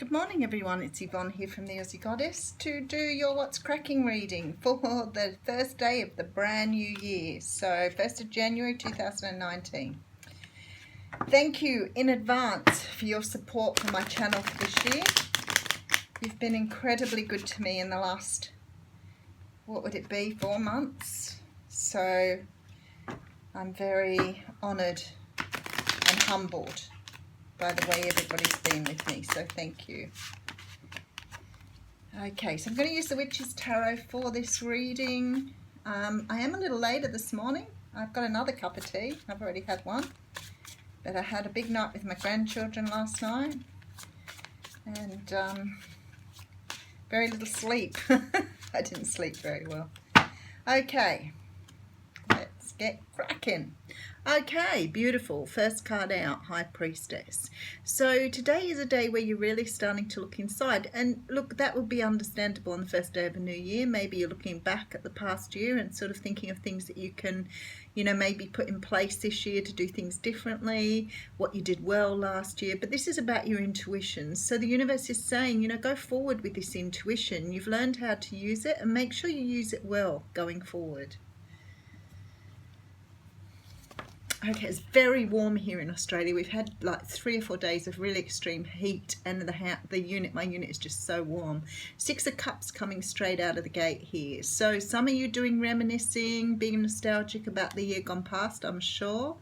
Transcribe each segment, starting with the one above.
Good morning everyone, it's Yvonne here from the Aussie Goddess to do your What's Cracking reading for the first day of the brand new year, so 1st of January 2019. Thank you in advance for your support for my channel for this year. You've been incredibly good to me in the last, what would it be, 4 months? So I'm very honoured and humbled by the way everybody's been with me, so thank you. Okay, so I'm going to use the Witch's Tarot for this reading. I am a little later this morning. I've got another cup of tea. I've already had one, but I had a big night with my grandchildren last night and very little sleep. I didn't sleep very well. Okay, let's get cracking. Okay, beautiful. First card out, High Priestess. So today is a day where you're really starting to look inside. And look, that would be understandable on the first day of a new year. Maybe you're looking back at the past year and sort of thinking of things that you can, maybe put in place this year to do things differently, what you did well last year. But this is about your intuition. So the universe is saying, go forward with this intuition. You've learned how to use it and make sure you use it well going forward. Okay, it's very warm here in Australia. We've had like 3 or 4 days of really extreme heat, and my unit is just so warm. 6 of Cups coming straight out of the gate here. So some of you doing reminiscing, being nostalgic about the year gone past, I'm sure.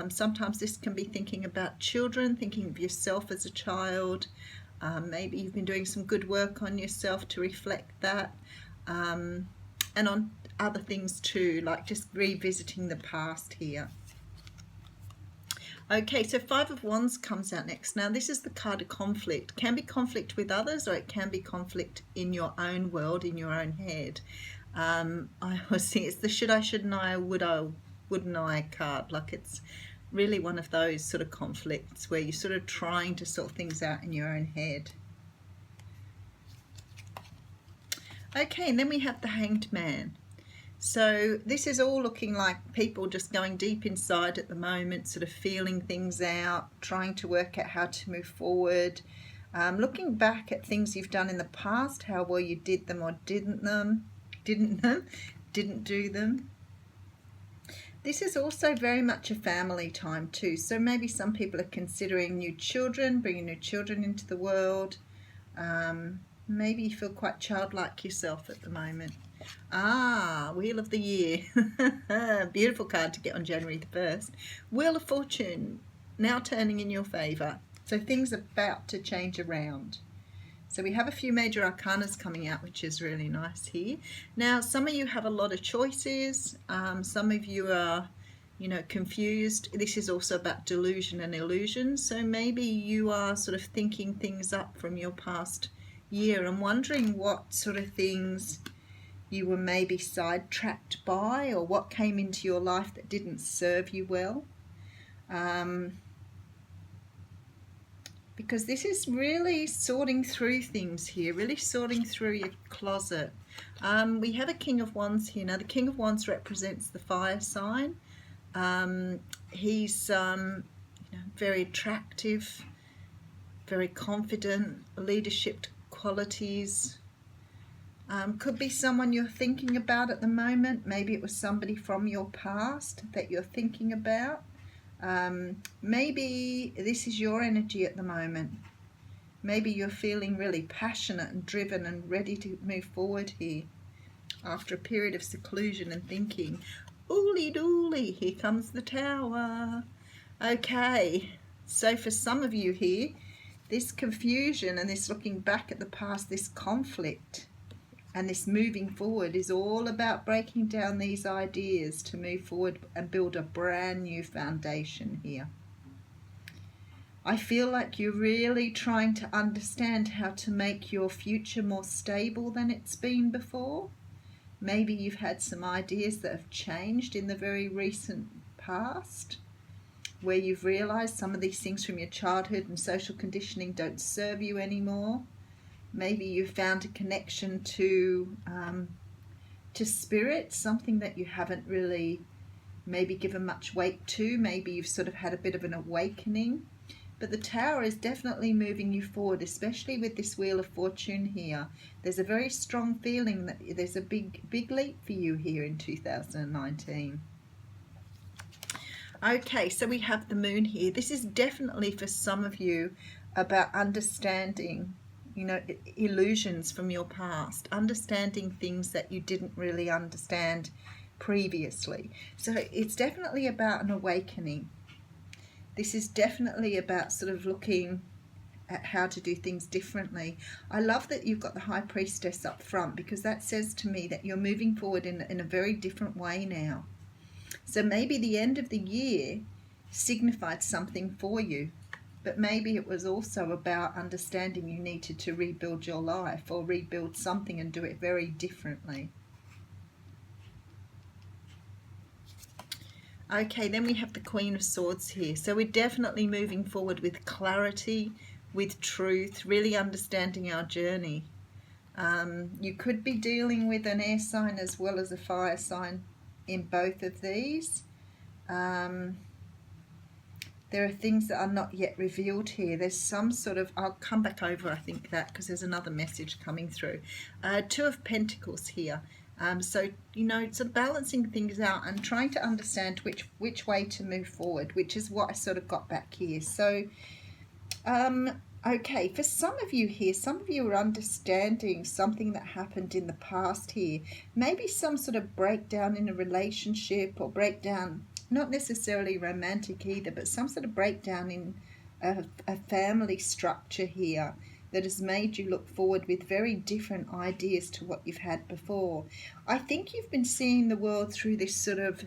Sometimes this can be thinking about children, thinking of yourself as a child. Maybe you've been doing some good work on yourself to reflect that. And on other things too, like just revisiting the past here. Okay, so 5 of Wands comes out next. Now, this is the card of conflict. It can be conflict with others, or it can be conflict in your own world, in your own head. I always think it's the should I, shouldn't I, wouldn't I card. Like, it's really one of those sort of conflicts where you're sort of trying to sort things out in your own head. Okay, and then we have the Hanged Man. So this is all looking like people just going deep inside at the moment, sort of feeling things out, trying to work out how to move forward, looking back at things you've done in the past, how well you did them or didn't do them. This is also very much a family time too. So maybe some people are considering new children, bringing new children into the world. Maybe you feel quite childlike yourself at the moment. Wheel of the Year. Beautiful card to get on January the 1st. Wheel of Fortune, now turning in your favour. So things are about to change around. So we have a few major arcanas coming out, which is really nice here. Now, some of you have a lot of choices. Some of you are, confused. This is also about delusion and illusion. So maybe you are sort of thinking things up from your past year and wondering what sort of things you were maybe sidetracked by, or what came into your life that didn't serve you well. Because this is really sorting through things here, really sorting through your closet. We have a King of Wands here. Now, the King of Wands represents the fire sign. He's very attractive, very confident, leadership qualities. Could be someone you're thinking about at the moment. Maybe it was somebody from your past that you're thinking about. Maybe this is your energy at the moment. Maybe you're feeling really passionate and driven and ready to move forward here after a period of seclusion and thinking, ooly dooly, here comes the Tower. Okay, so for some of you here, this confusion and this looking back at the past, this conflict and this moving forward is all about breaking down these ideas to move forward and build a brand new foundation here. I feel like you're really trying to understand how to make your future more stable than it's been before. Maybe you've had some ideas that have changed in the very recent past, where you've realized some of these things from your childhood and social conditioning don't serve you anymore. Maybe you found a connection to spirit, something that you haven't really maybe given much weight to. Maybe you've sort of had a bit of an awakening. But the Tower is definitely moving you forward, especially with this Wheel of Fortune here. There's a very strong feeling that there's a big leap for you here in 2019. Okay, so we have the Moon here. This is definitely for some of you about understanding, you know, illusions from your past, understanding things that you didn't really understand previously. So it's definitely about an awakening. This is definitely about sort of looking at how to do things differently. I love that you've got the High Priestess up front, because that says to me that you're moving forward in a very different way now. So maybe the end of the year signified something for you, but maybe it was also about understanding you needed to rebuild your life or rebuild something and do it very differently. Okay, then we have the Queen of Swords here. So we're definitely moving forward with clarity, with truth, really understanding our journey. You could be dealing with an air sign as well as a fire sign in both of these. There are things that are not yet revealed here. There's some sort of, I'll come back over, I think, that, because there's another message coming through. Two of Pentacles here. So, you know, sort of balancing things out and trying to understand which way to move forward, which is what I sort of got back here. So, okay, for some of you here, some of you are understanding something that happened in the past here. Maybe some sort of breakdown in a relationship, or breakdown, not necessarily romantic either, but some sort of breakdown in a family structure here that has made you look forward with very different ideas to what you've had before. I think you've been seeing the world through this sort of,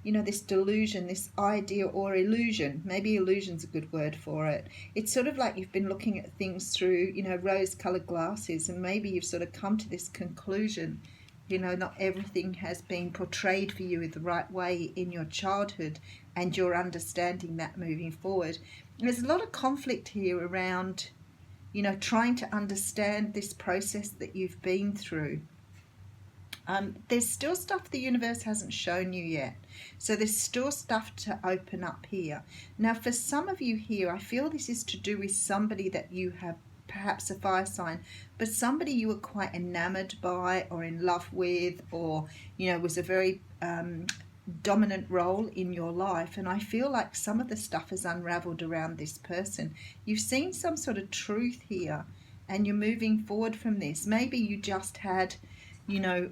you know, this delusion, this idea, or illusion. Maybe illusion's a good word for it. It's sort of like you've been looking at things through, you know, rose-coloured glasses, and maybe you've sort of come to this conclusion, you know, not everything has been portrayed for you in the right way in your childhood, and you're understanding that moving forward. There's a lot of conflict here around, you know, trying to understand this process that you've been through. There's still stuff the universe hasn't shown you yet. So there's still stuff to open up here. Now, for some of you here, I feel this is to do with somebody that you have, perhaps a fire sign, but somebody you were quite enamored by or in love with, or, you know, was a very dominant role in your life. And I feel like some of the stuff has unraveled around this person. You've seen some sort of truth here, and you're moving forward from this. Maybe you just had, you know,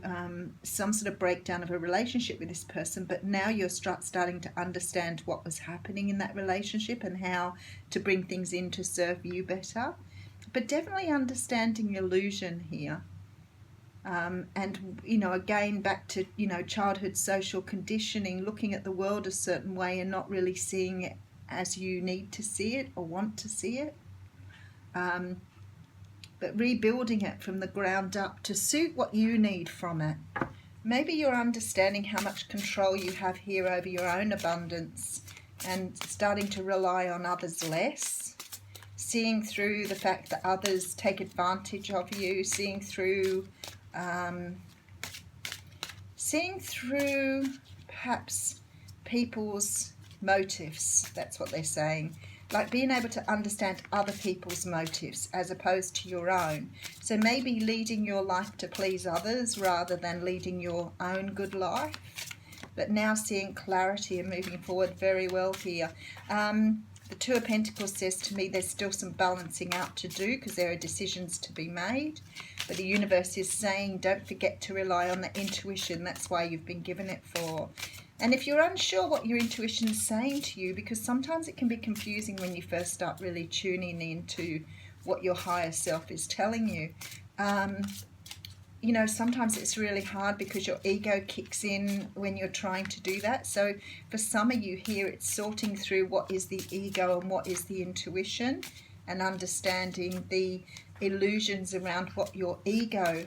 some sort of breakdown of a relationship with this person, but now you're starting to understand what was happening in that relationship and how to bring things in to serve you better. But definitely understanding illusion here. And, you know, again, back to, you know, childhood social conditioning, looking at the world a certain way and not really seeing it as you need to see it or want to see it. But rebuilding it from the ground up to suit what you need from it. Maybe you're understanding how much control you have here over your own abundance and starting to rely on others less. Seeing through the fact that others take advantage of you, seeing through perhaps people's motives. That's what they're saying. Like being able to understand other people's motives as opposed to your own. So maybe leading your life to please others rather than leading your own good life. But now seeing clarity and moving forward very well here. The Two of Pentacles says to me there's still some balancing out to do because there are decisions to be made. But the universe is saying don't forget to rely on the intuition. That's why you've been given it for. And if you're unsure what your intuition is saying to you, because sometimes it can be confusing when you first start really tuning into what your higher self is telling you. You know, sometimes it's really hard because your ego kicks in when you're trying to do that. So for some of you here, it's sorting through what is the ego and what is the intuition, and understanding the illusions around what your ego,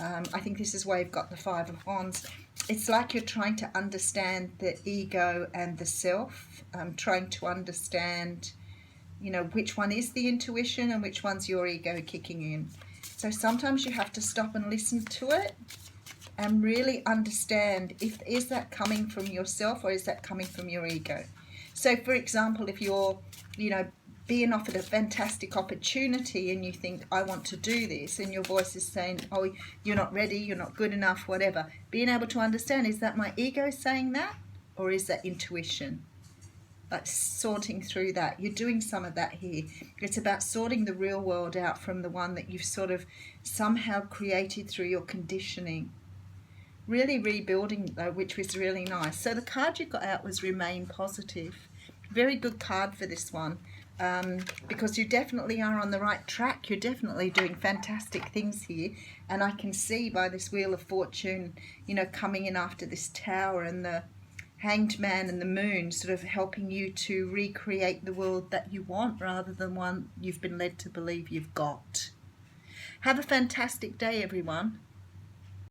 I think this is why you've got the Five of Wands. It's like you're trying to understand the ego and the self, trying to understand, you know, which one is the intuition and which one's your ego kicking in. So sometimes you have to stop and listen to it and really understand, is that coming from yourself or is that coming from your ego? So for example, if you're you know, being offered a fantastic opportunity and you think, I want to do this, and your voice is saying, oh, you're not ready, you're not good enough, whatever. Being able to understand, is that my ego saying that, or is that intuition? Like sorting through that. You're doing some of that here. It's about sorting the real world out from the one that you've sort of somehow created through your conditioning. Really rebuilding, though, which was really nice. So the card you got out was Remain Positive. Very good card for this one, because you definitely are on the right track. You're definitely doing fantastic things here, and I can see by this Wheel of Fortune, you know, coming in after this Tower and the Hanged Man and the Moon sort of helping you to recreate the world that you want rather than one you've been led to believe you've got. Have a fantastic day, everyone.